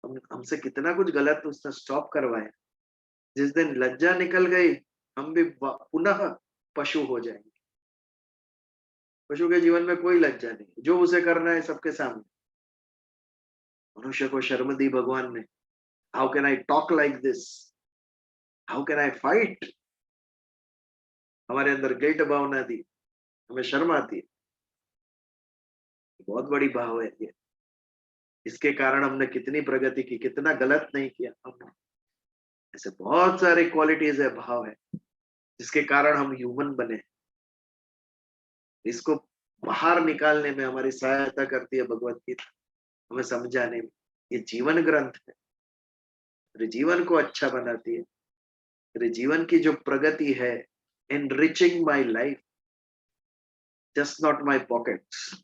हमसे कितना कुछ गलत उसने स्टॉप करवाया। जिस दिन लज्जा निकल गई, हम भी पुनः पशु हो जाएंगे। पशु के जीवन में कोई लज्जा नहीं, जो उसे करना है सबके सामने। मनुष्य को शर्म दी भगवान ने। How can I talk like this, how can I fight. हमारे अंदर गिल्ट भावना दी, हमें शर्म आती है। बहुत बड़ी भाव है ये। इसके कारण हमने कितनी प्रगति की, कितना गलत नहीं किया हमने। ऐसे बहुत सारे क्वालिटीज है, भाव है, जिसके कारण हम ह्यूमन बने। इसको बाहर निकालने में हमारी सहायता करती है भगवत गीता, हमें समझाने में। ये जीवन ग्रंथ है, मेरे जीवन को अच्छा बनाती है, मेरे जीवन की जो प्रगति है, enriching my life, just not my pockets,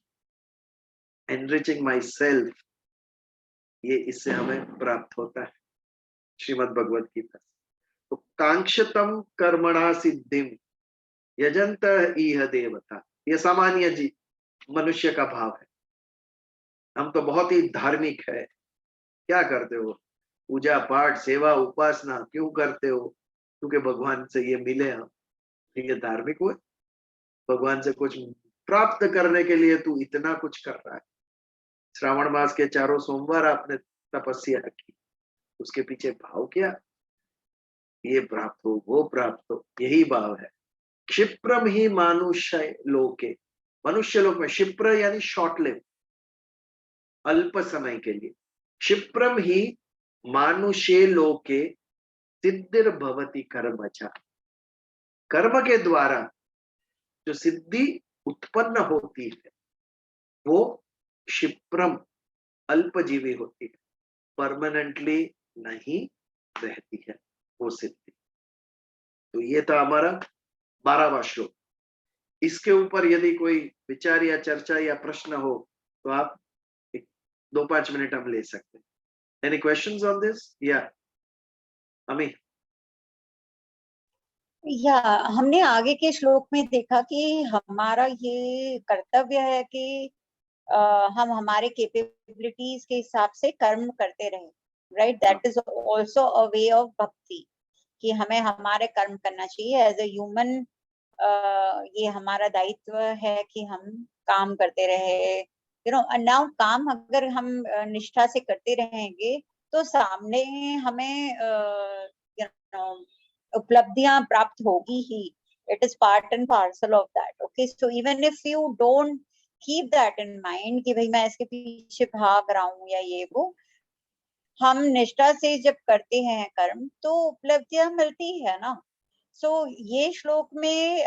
enriching my self, ये इससे हमें प्राप्त होता है श्रीमद् भगवत गीता। तो कांक्षतम कर्मणा सिद्धिम यजंत इह देवता, ये सामान्य जी मनुष्य का भाव है। हम तो बहुत ही धार्मिक है, क्या करते हो, पूजा पाठ सेवा उपासना क्यों करते हो, क्योंकि भगवान से ये मिले हम, ये धार्मिक हुए। भगवान से कुछ प्राप्त करने के लिए तू इतना कुछ कर रहा है। श्रावण मास के चारों सोमवार आपने तपस्या की, उसके पीछे भाव क्या, ये प्राप्त हो वो प्राप्त हो, यही भाव है। क्षिप्रम ही मानुष्य लोके, मनुष्य लोक में क्षिप्र यानी शॉर्ट लिव, अल्प समय के लिए। क्षिप्रम ही मानुषे लोके सिद्धिर भवति कर्मचा, कर्म के द्वारा जो सिद्धि उत्पन्न होती है वो क्षिप्रम अल्पजीवी होती है, परमानेंटली नहीं रहती है वो सिद्धि। तो ये था हमारा 12वां श्लोक। इसके ऊपर यदि कोई विचार या चर्चा या प्रश्न हो तो आप 2-5 मिनट हम ले सकते हैं। Any questions on this? या अमी? या हमने आगे के श्लोक में देखा कि हमारा ये कर्तव्य है कि हम हमारे कैपेबिलिटीज के हिसाब से कर्म करते रहे, right? That is also a way of भक्ति, कि हमें हमारे कर्म करना चाहिए एज अ ह्यूमन। ये हमारा दायित्व है कि हम काम करते रहे, नाउ काम अगर हम निष्ठा से करते रहेंगे तो सामने हमें उपलब्धियां प्राप्त होगी ही। It is part and parcel of that. Okay, so even if you don't keep that in mind कि भाई मैं इसके पीछे भाग रहा हूँ या ये वो, हम निष्ठा से जब करते हैं कर्म तो उपलब्धियां मिलती है ना। सो ये श्लोक में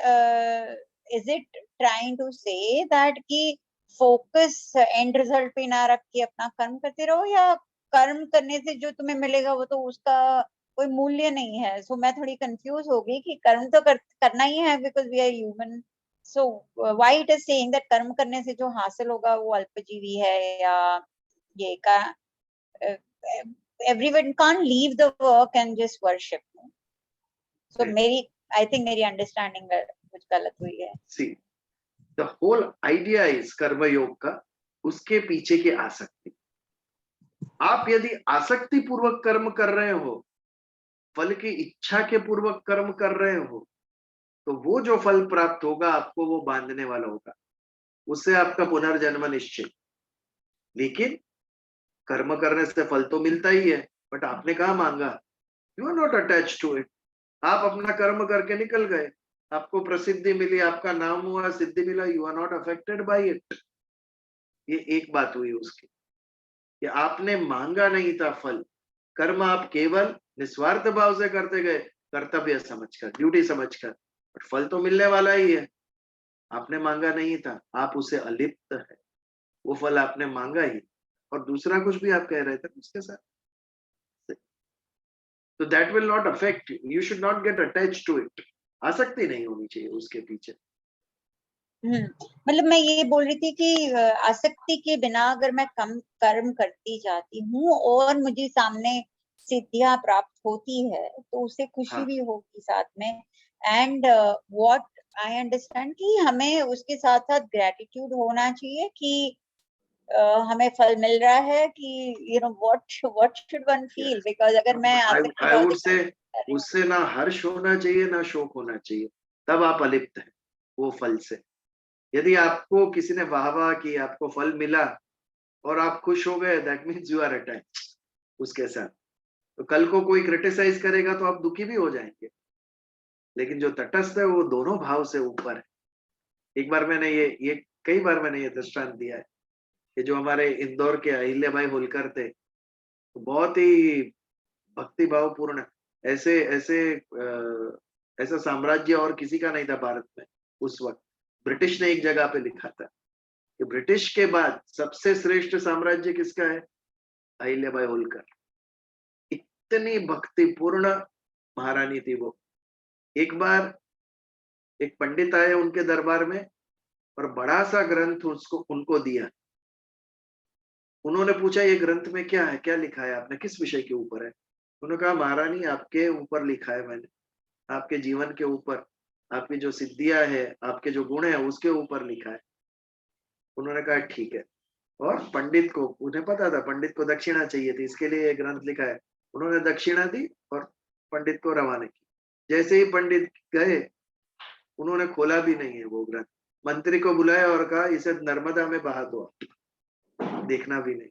is it trying to say that कि फोकस एंड रिजल्ट पे ना रख के अपना कर्म करते रहो, या कर्म करने से जो तुम्हें मिलेगा वो तो उसका कोई मूल्य नहीं है? सो मैं थोड़ी कंफ्यूज हो गई कि कर्म तो करना ही है because we are human. So why it is saying that कर्म करने से जो हासिल होगा वो अल्पजीवी है, या ये का everyone can't leave the work and just worship. So मेरी I think मेरी अंडरस्टैंडिंग कुछ गलत हुई है। See, the whole idea is कर्म योग का, उसके पीछे की आसक्ति। आप यदि आसक्ति पूर्वक कर्म कर रहे हो, फल की इच्छा के पूर्वक कर्म कर रहे हो, तो वो जो फल प्राप्त होगा आपको वो बांधने वाला होगा, उससे आपका पुनर्जन्म निश्चित। लेकिन कर्म करने से फल तो मिलता ही है, बट आपने कहा मांगा, you are not attach to it. आप अपना कर्म करके निकल गए, आपको प्रसिद्धि मिली, आपका नाम हुआ, सिद्धि मिला, you are not affected by it. ये एक बात हुई उसकी कि आपने मांगा नहीं था फल, कर्म आप केवल निस्वार्थ भाव से करते गए, कर्तव्य समझकर, ड्यूटी समझकर, बट फल तो मिलने वाला ही है। आपने मांगा नहीं था, आप उसे अलिप्त है, वो फल आपने मांगा ही। और दूसरा कुछ भी आप कह रहे थे उसके साथ, तो that will not affect you, you should not get attach to it. आसक्ति नहीं होनी चाहिए उसके पीछे। मतलब मैं ये बोल रही थी कि आसक्ति के बिना अगर मैं कम कर्म करती जाती हूँ और मुझे सामने सिद्धियां प्राप्त होती है तो उससे खुशी भी होगी साथ में। एंड व्हाट आई अंडरस्टैंड कि हमें उसके साथ साथ ग्रेटिट्यूड होना चाहिए कि हमें फल मिल रहा है, कि what should one feel, because अगर मैं आसक्ति आई वुड से उससे ना हर्ष होना चाहिए ना शोक होना चाहिए, तब आप अलिप्त हैं वो फल से। यदि आपको किसी ने वाहवाह की, आपको फल मिला और आप खुश हो गए, that means you are attached उसके साथ। तो कल को कोई क्रिटिसाइज करेगा तो आप दुखी भी हो जाएंगे। लेकिन जो तटस्थ है वो दोनों भाव से ऊपर है। एक बार मैंने ये कई बार मैंने ये दृष्टांत दिया है कि जो हमारे इंदौर के अहिल्या भाई होलकर थे, तो बहुत ही भक्ति भाव पूर्ण, ऐसे ऐसे ऐसा साम्राज्य और किसी का नहीं था भारत में उस वक्त। ब्रिटिश ने एक जगह पे लिखा था कि ब्रिटिश के बाद सबसे श्रेष्ठ साम्राज्य किसका है? अहिल्याबाई होलकर। इतनी भक्तिपूर्ण महारानी थी वो। एक बार एक पंडित आए उनके दरबार में और बड़ा सा ग्रंथ उसको उनको दिया। उन्होंने पूछा ये ग्रंथ में क्या है, क्या लिखा है आपने, किस विषय के ऊपर है? उन्होंने कहा महारानी आपके ऊपर लिखा है मैंने, आपके जीवन के ऊपर, आपकी जो सिद्धियां है, आपके जो गुण है उसके ऊपर लिखा है। उन्होंने कहा ठीक है। और पंडित को, उन्हें पता था पंडित को दक्षिणा चाहिए थी, इसके लिए ये ग्रंथ लिखा है। उन्होंने दक्षिणा दी और पंडित को रवाना की। जैसे ही पंडित गए, उन्होंने खोला भी नहीं है वो ग्रंथ। मंत्री को बुलाया और कहा इसे नर्मदा में बहा दो, देखना भी नहीं।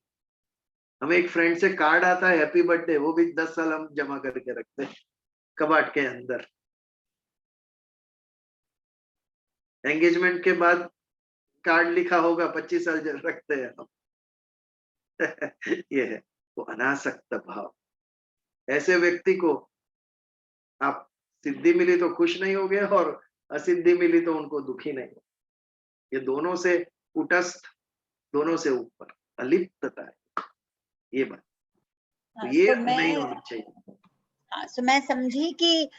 हमें एक फ्रेंड से कार्ड आता है हैप्पी बर्थडे, वो भी 10 साल हम जमा करके रखते हैं कबाट के अंदर। एंगेजमेंट के बाद कार्ड लिखा होगा 25 साल रखते हैं हम। ये है वो अनासक्त भाव। ऐसे व्यक्ति को आप सिद्धि मिली तो खुश नहीं होगे और असिद्धि मिली तो उनको दुखी नहीं हो। ये दोनों से कुटस्थ, दोनों से ऊपर अलिप्तता है ये बात। तो ये तो नहीं होनी चाहिए। हाँ, so मैं समझी कि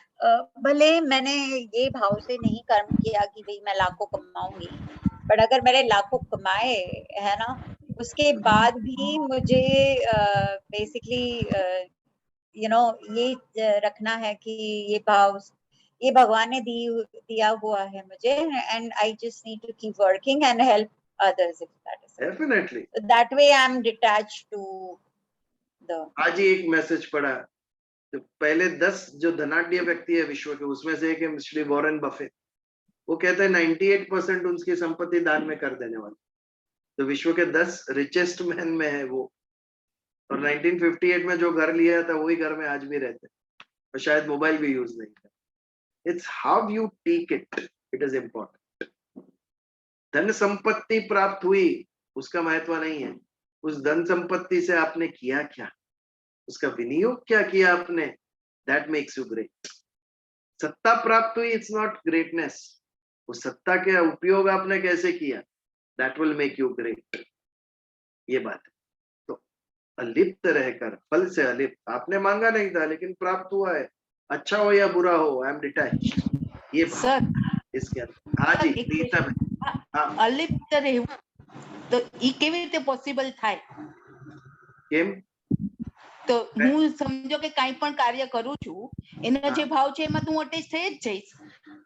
भले मैंने ये भाव से नहीं कर्म किया कि भाई मैं लाखों कमाऊंगी, बट अगर मैंने लाखों कमाए है ना, उसके बाद भी मुझे बेसिकली ये रखना है कि ये भाव, ये भगवान ने दिया हुआ है मुझे, and I just need to keep working and help others if that is definitely. that way I am detached to the आज ही एक मैसेज पढ़ा, तो पहले 10 जो धनाढ्य व्यक्ति है विश्व के, उसमें से एक है श्री वॉरेन बफेट। वो कहते हैं 98% उनकी संपत्ति दान में कर देने वाले। तो विश्व के 10 रिचेस्ट मैन में है वो। और 1958 में जो घर लिया था वही घर में आज भी रहते हैं और शायद मोबाइल भी यूज नहीं करते। It's how you take it, it is important. धन संपत्ति प्राप्त हुई उसका महत्व नहीं है, उस धन संपत्ति से आपने किया क्या, उसका विनियोग क्या किया आपने, दैट मेक्स यू ग्रेट। सत्ता प्राप्त हुई, इट्स नॉट ग्रेटनेस, उस सत्ता का उपयोग आपने कैसे किया, that will make you great. ये बात है। तो अलिप्त रहकर, फल से अलिप्त, आपने मांगा नहीं था लेकिन प्राप्त हुआ है, अच्छा हो या बुरा हो, आई एम डिटैच्ड। ये सर इसके अंदर। हाँ जी, प्रीता में। हाँ અલિપ્ત રહેવું તો ઈ કેવી રીતે પોસિબલ થાય? કેમ? તો હું સમજો કે કાઈ પણ કાર્ય કરું છું, એનો જે ભાવ છે એમાં તો હું અટેચ થઈ જ જઈશ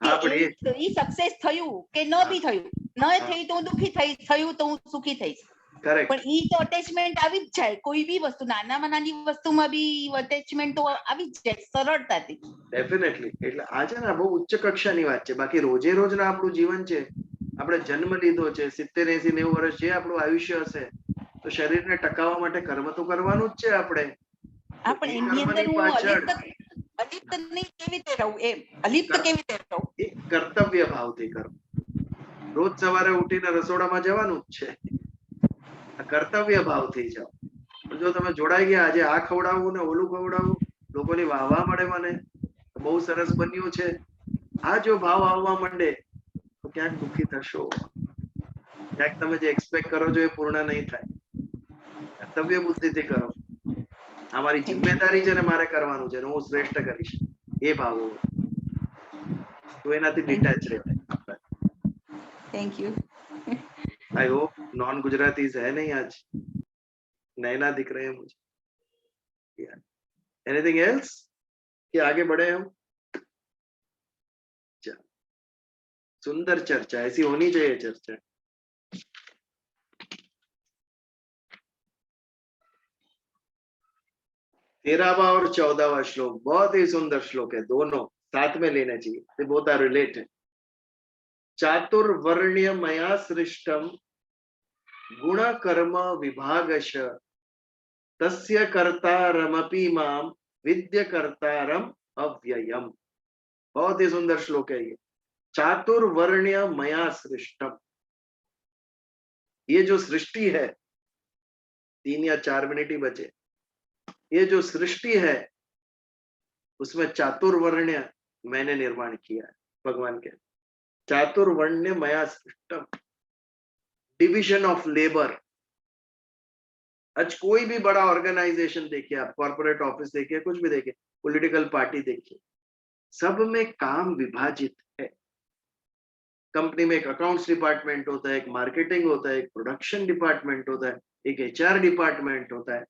હા, કે પણ ઈ સક્સેસ થયું કે ન બી થયું, ન થયું તો હું દુખી થયું તો હું સુખી થઈશ, કરેક્ટ। પણ ઈ તો અટેચમેન્ટ આવી જ જાય। કોઈ બી વસ્તુ, નાનામાં નાની વસ્તુમાં બી અટેચમેન્ટ તો આવી જ જાય સરળતાથી। ડેફિનેટલી। એટલે આ છે ને બહુ ઉચ્ચ કક્ષાની વાત છે। બાકી રોજે રોજના આપણું જીવન છે, આપણે જન્મ લીધો છે, 70, 80, 90 વર્ષ જે આપણું આયુષ્ય હશે, તો શરીરને ટકાવવા માટે કર્મ તો કરવાનું જ છે આપણે। હા, પણ એની અંદર હું અલિપ્ત નહીં કેવી રીતે રહું, એમ અલિપ્ત કેવી રીતે રહું? એ કર્તવ્ય ભાવથી કરો। રોજ સવારે ઉઠીને રસોડામાં જવાનું જ છે, આ કર્તવ્ય ભાવથી જાઓ। જો તમે જોડાઈ ગયા, આજે આ ખવડાવવું ને ઓલું ખવડાવવું, લોકોની વાહવા મળે, મને બહુ સરસ બન્યું છે, આ જો ભાવ આવવા માંડે તો ક્યાંક દુઃખી થશો, ક્યાંક તમે જે એક્સપેક્ટ કરો છો એ પૂર્ણ નહીં થાય। કર્તવ્ય બુદ્ધિથી કરો, આ મારી જિમ્મેદારી છે ને મારે કરવાનું છે ને હું શ્રેષ્ઠ કરીશ, એ ભાવ હોય તો એનાથી ડિટેચ રહેવાય। Thank you. I hope non Gujaratis है नहीं आज, नैना दिख रहे हैं मुझे। एनीथिंग एल्स कि आगे बढ़े हम? सुंदर चर्चा, ऐसी होनी चाहिए चर्चा। 13वां और 14वां श्लोक बहुत ही सुंदर श्लोक है, दोनों साथ में लेना चाहिए, बोथ आर रिलेटेड। चातुर्वर्ण्य मया सृष्टम गुण कर्म विभागश तस्य कर्तारमपि माम विद्य कर्तारम अव्ययम। बहुत ही सुंदर श्लोक है ये। चातुर्वर्ण्य मया सृष्टम, ये जो सृष्टि है, 3 या 4 मिनट ही बचे, ये जो सृष्टि है उसमें चातुर्वर्ण्य मैंने निर्माण किया है, भगवान के चातुर्वर्ण्य मया सृष्टम, डिविजन ऑफ लेबर। आज कोई भी बड़ा ऑर्गेनाइजेशन देखिए आप, कॉर्पोरेट ऑफिस देखिए, कुछ भी देखिए, पॉलिटिकल पार्टी देखिए, सब में काम विभाजित है। कंपनी में एक अकाउंट्स डिपार्टमेंट होता है, एक मार्केटिंग होता है, एक प्रोडक्शन डिपार्टमेंट होता है, एक एचआर डिपार्टमेंट होता है।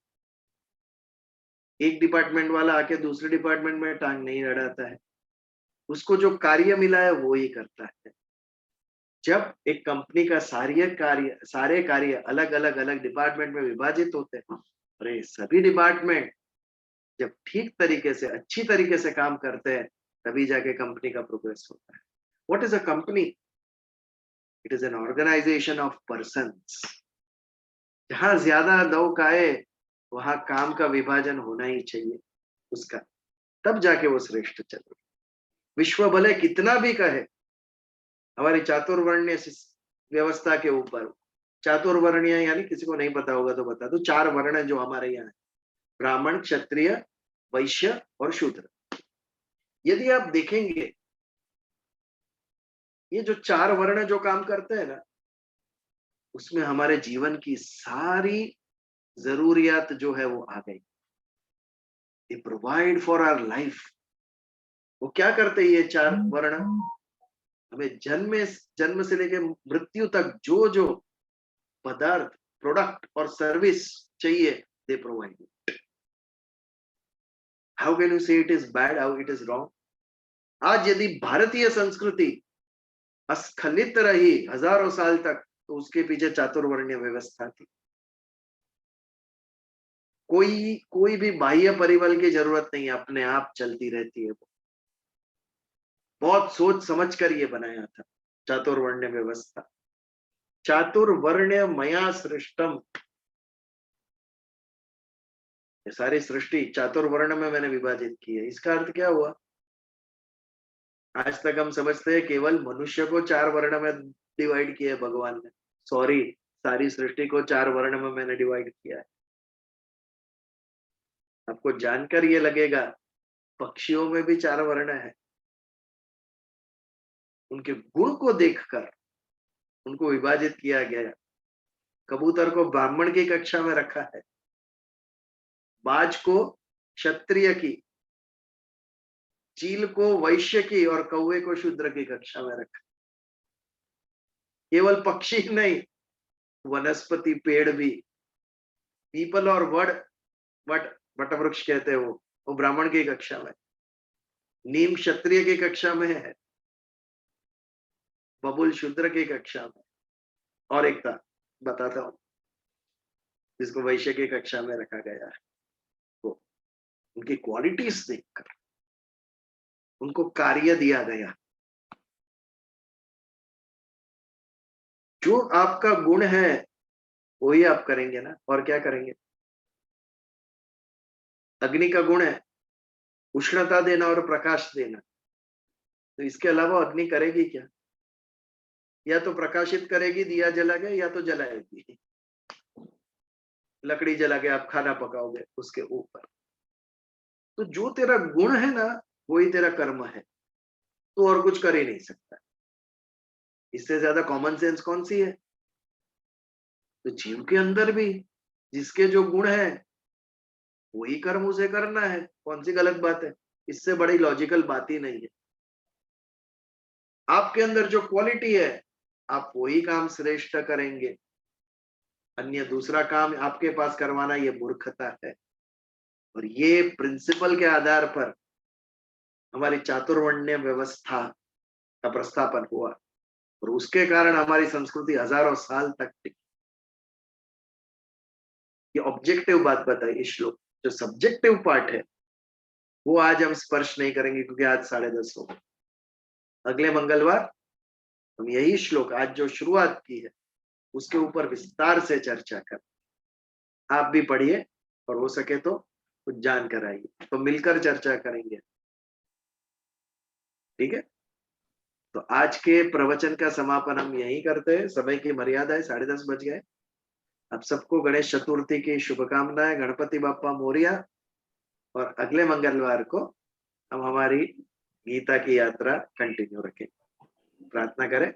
एक डिपार्टमेंट वाला आके दूसरे डिपार्टमेंट में टांग नहीं अड़ाता है, उसको जो कार्य मिला है वो ही करता है। जब एक कंपनी का सारे कार्य अलग अलग डिपार्टमेंट में विभाजित होते हैं, और ये सभी डिपार्टमेंट जब ठीक तरीके से, अच्छी तरीके से काम करते हैं, तभी जाके कंपनी का प्रोग्रेस होता है। What is a company? It is an organisation of persons. जहां ज्यादा लोग आए वहां काम का विभाजन होना ही चाहिए उसका, तब जाके वो श्रेष्ठ चले। विश्व भले कितना भी कहे हमारी चातुर्वर्ण्य व्यवस्था के ऊपर, चातुर्वर्ण्य यानी किसी को नहीं पता होगा तो बता दो, 4 वर्ण जो हमारे यहाँ है, ब्राह्मण, क्षत्रिय, वैश्य और शूद्र। यदि आप देखेंगे ये जो 4 वर्ण जो काम करते हैं ना, उसमें हमारे जीवन की सारी जरूरियात जो है वो आ गई। They provide for our life. वो क्या करते हैं ये 4 वर्ण? हमें जन्म से लेके मृत्यु तक जो जो पदार्थ, प्रोडक्ट और सर्विस चाहिए, they provide it. How can you say it is bad, how it is wrong? आज यदि भारतीय संस्कृति अस्खलित रही हजारों साल तक, तो उसके पीछे चातुर्वर्ण्य व्यवस्था थी। कोई भी बाह्य परिबल की जरूरत नहीं है, अपने आप चलती रहती है। वो बहुत सोच समझ कर ये बनाया था चातुर्वर्ण्य व्यवस्था। चातुर्वर्ण्य मया सृष्टम, ये सारी सृष्टि चातुर्वर्ण में मैंने विभाजित की है। इसका अर्थ क्या हुआ? आज तक हम समझते हैं केवल मनुष्य को 4 वर्ण में डिवाइड किया है भगवान ने। सॉरी, सारी सृष्टि को 4 वर्ण में मैंने डिवाइड किया है। आपको जानकर ये लगेगा पक्षियों में भी 4 वर्ण है। उनके गुण को देखकर उनको विभाजित किया गया। कबूतर को ब्राह्मण की कक्षा में रखा है, बाज को क्षत्रिय की, चील को वैश्य की और कौवे को शूद्र की कक्षा में रखा। केवल पक्षी नहीं, वनस्पति, पेड़ भी, पीपल और वट वृक्ष कहते हैं वो ब्राह्मण की कक्षा में, नीम क्षत्रिय की कक्षा में है, बबुल शूद्र की कक्षा में, और एक था बताता हूं जिसको वैश्य की कक्षा में रखा गया है। वो उनकी क्वालिटीज देखकर उनको कार्य दिया गया। जो आपका गुण है वही आप करेंगे ना, और क्या करेंगे? अग्नि का गुण है उष्णता देना और प्रकाश देना, तो इसके अलावा अग्नि करेगी क्या? या तो प्रकाशित करेगी दिया जला के, या तो जलाएगी। लकड़ी जला के आप खाना पकाओगे उसके ऊपर। तो जो तेरा गुण है ना, वही तेरा कर्म है, तो और कुछ कर ही नहीं सकता। इससे ज्यादा कॉमन सेंस कौन सी है? तो जीव के अंदर भी जिसके जो गुण है वही कर्म उसे करना है। कौन सी गलत बात है? इससे बड़ी लॉजिकल बात ही नहीं है। आपके अंदर जो क्वालिटी है आप वही काम श्रेष्ठ करेंगे। अन्य दूसरा काम आपके पास करवाना ये मूर्खता है। और ये प्रिंसिपल के आधार पर हमारी चातुर्वर्ण्य व्यवस्था का प्रस्थापन हुआ, और उसके कारण हमारी संस्कृति हजारों साल तक टिकी। ये ऑब्जेक्टिव बात बताई इस श्लोक। जो सब्जेक्टिव पार्ट है वो आज हम स्पर्श नहीं करेंगे, क्योंकि आज 10:30 हो गए। अगले मंगलवार हम यही श्लोक, आज जो शुरुआत की है, उसके ऊपर विस्तार से चर्चा कर। आप भी पढ़िए और हो सके तो कुछ जान कर आइए, तो मिलकर चर्चा करेंगे। ठीक है, तो आज के प्रवचन का समापन हम यही करते हैं। समय की मर्यादा है, 10:30 बज गए। आप सबको गणेश चतुर्थी की शुभकामनाएं। गणपति बाप्पा मोरिया। और अगले मंगलवार को हम हमारी गीता की यात्रा कंटिन्यू रखें। प्रार्थना करें।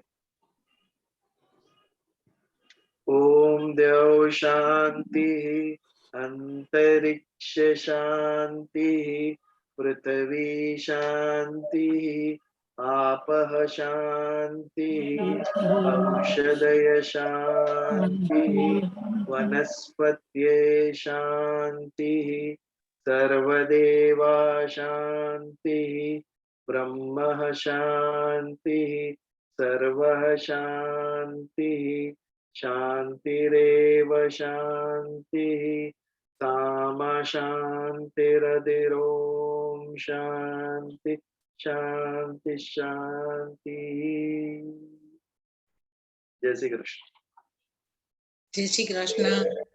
ओम देव शांति, अंतरिक्ष शांति, पृथ्वी शांति, आपः शांति, औषधय शांति, वनस्पत्ये शांति, सर्वदेवा शांति, ब्रह्म शांति, सर्वः शांति, शांतिरेव शांतिः, सामा शांतिरधिरोम शांति शांति शांति। जय श्री कृष्ण। जय श्री कृष्ण।